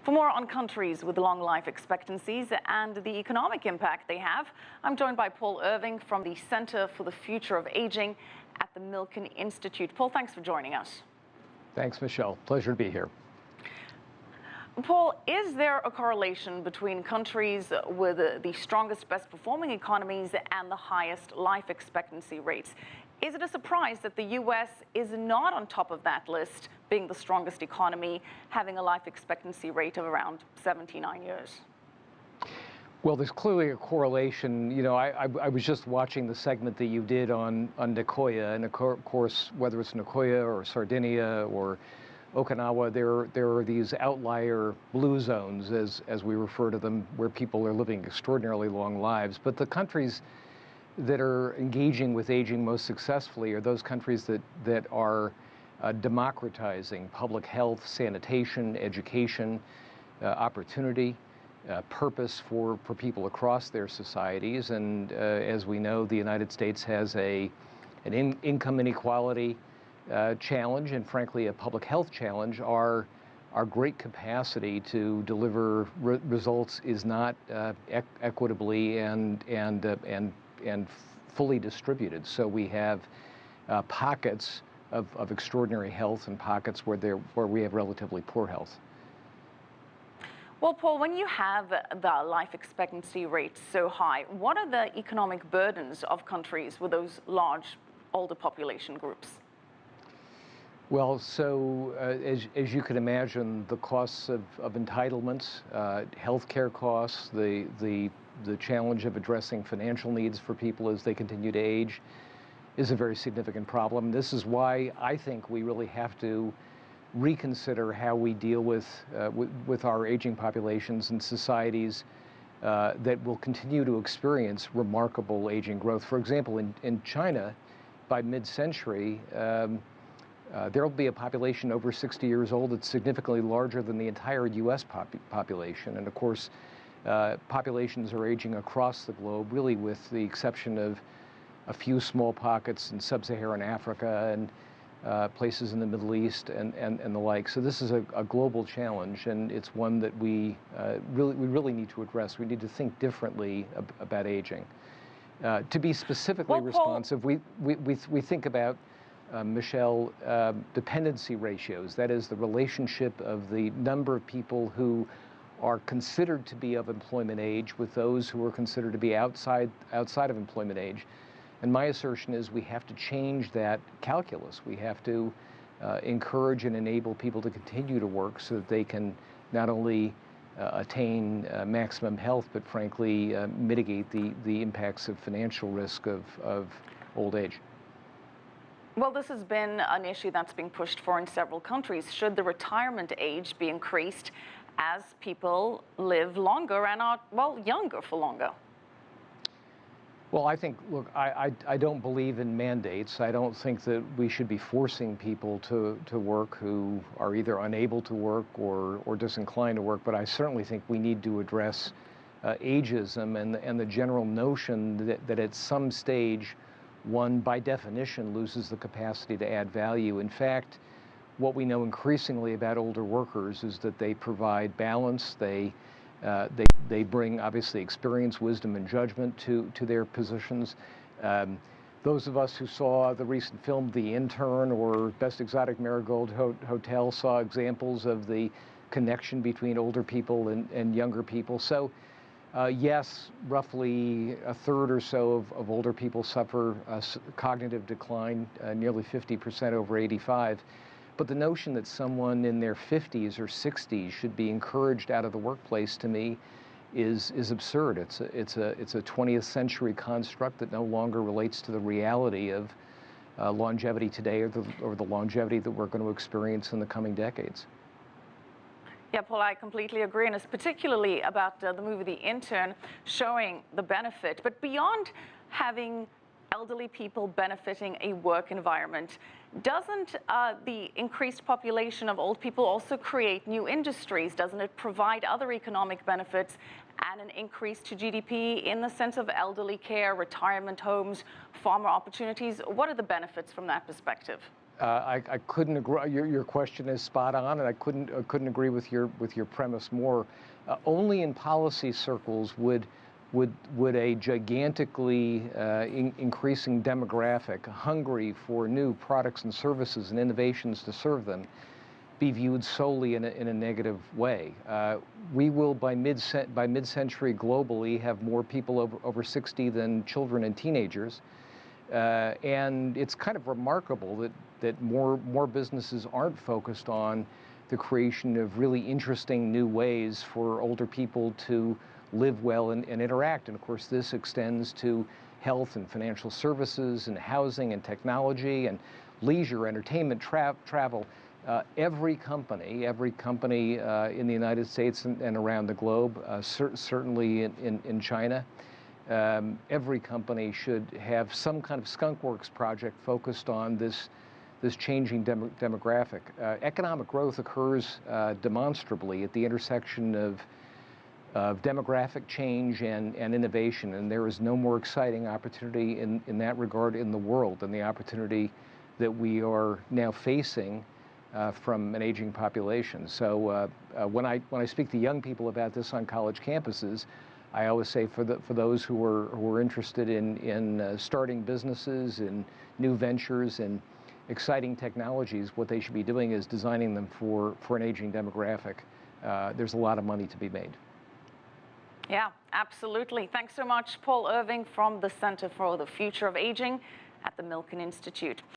For more on countries with long life expectancies and the economic impact they have, I'm joined by Paul Irving from the Center for the Future of Aging at the Milken Institute. Paul, thanks for joining us. Thanks, Michelle. Pleasure to be here. Paul, is there a correlation between countries with the strongest, best performing economies and the highest life expectancy rates? Is it a surprise that the U.S. is not on top of that list, being the strongest economy, having a life expectancy rate of around 79 years? Well, there's clearly a correlation. You know, I was just watching the segment that you did on Nicoya, and of course, whether it's Nicoya or Sardinia or Okinawa, there are these outlier blue zones, as we refer to them, where people are living extraordinarily long lives. But the countries that are engaging with aging most successfully are those countries that are democratizing public health, sanitation, education, opportunity, purpose for people across their societies. And as we know, the United States has an income inequality challenge, and frankly a public health challenge. Our great capacity to deliver results is not equitably and fully distributed. So we have pockets of extraordinary health and pockets where we have relatively poor health. Well, Paul, when you have the life expectancy rate so high, what are the economic burdens of countries with those large older population groups? Well, so as you can imagine, the costs of entitlements, healthcare costs, the challenge of addressing financial needs for people as they continue to age is a very significant problem. This is why I think we really have to reconsider how we deal with our aging populations and societies that will continue to experience remarkable aging growth. For example, in China, by mid-century, there will be a population over 60 years old that's significantly larger than the entire U.S. population. And of course, populations are aging across the globe, really with the exception of a few small pockets in sub-Saharan Africa and places in the Middle East and the like. So this is a global challenge, and it's one that we really need to address. We need to think differently about aging. To be specifically responsive, we think about Michelle, dependency ratios. That is the relationship of the number of people who are considered to be of employment age with those who are considered to be outside of employment age. And my assertion is we have to change that calculus. We have to encourage and enable people to continue to work so that they can not only attain maximum health, but frankly mitigate the impacts of financial risk of old age. Well, this has been an issue that's being pushed for in several countries. Should the retirement age be increased as people live longer and are, well, younger for longer? Well, I think, look, I don't believe in mandates. I don't think that we should be forcing people to work who are either unable to work or disinclined to work, but I certainly think we need to address ageism and the general notion that at some stage one, by definition, loses the capacity to add value. In fact, what we know increasingly about older workers is that they provide balance. They bring, obviously, experience, wisdom, and judgment to their positions. Those of us who saw the recent film The Intern or Best Exotic Marigold Hotel saw examples of the connection between older people and younger people. So yes, roughly a third or so of older people suffer cognitive decline, nearly 50% over 85. But the notion that someone in their 50s or 60s should be encouraged out of the workplace, to me, is absurd. It's a 20th century construct that no longer relates to the reality of longevity today or the longevity that we're going to experience in the coming decades. Yeah, Paul, I completely agree, and it's particularly about the movie The Intern showing the benefit. But beyond having elderly people benefiting a work environment, doesn't the increased population of old people also create new industries? Doesn't it provide other economic benefits and an increase to GDP in the sense of elderly care, retirement homes, farmer opportunities? What are the benefits from that perspective? I couldn't agree. Your question is spot on, and I couldn't agree with your premise more. Only in policy circles would a gigantically increasing demographic hungry for new products and services and innovations to serve them be viewed solely in a negative way. We will, by mid-century globally, have more people over 60 than children and teenagers. And it's kind of remarkable that more businesses aren't focused on the creation of really interesting new ways for older people to live well and interact. And of course, this extends to health and financial services and housing and technology and leisure, entertainment, travel. Every company in the United States and around the globe, certainly in China, every company should have some kind of skunkworks project focused on this changing demographic. Economic growth occurs demonstrably at the intersection of demographic change and innovation, and there is no more exciting opportunity in that regard in the world than the opportunity that we are now facing from an aging population. So when I speak to young people about this on college campuses, I always say for those who are interested in starting businesses and new ventures and exciting technologies, what they should be doing is designing them for an aging demographic. There's a lot of money to be made. Yeah, absolutely. Thanks so much, Paul Irving from the Center for the Future of Aging at the Milken Institute.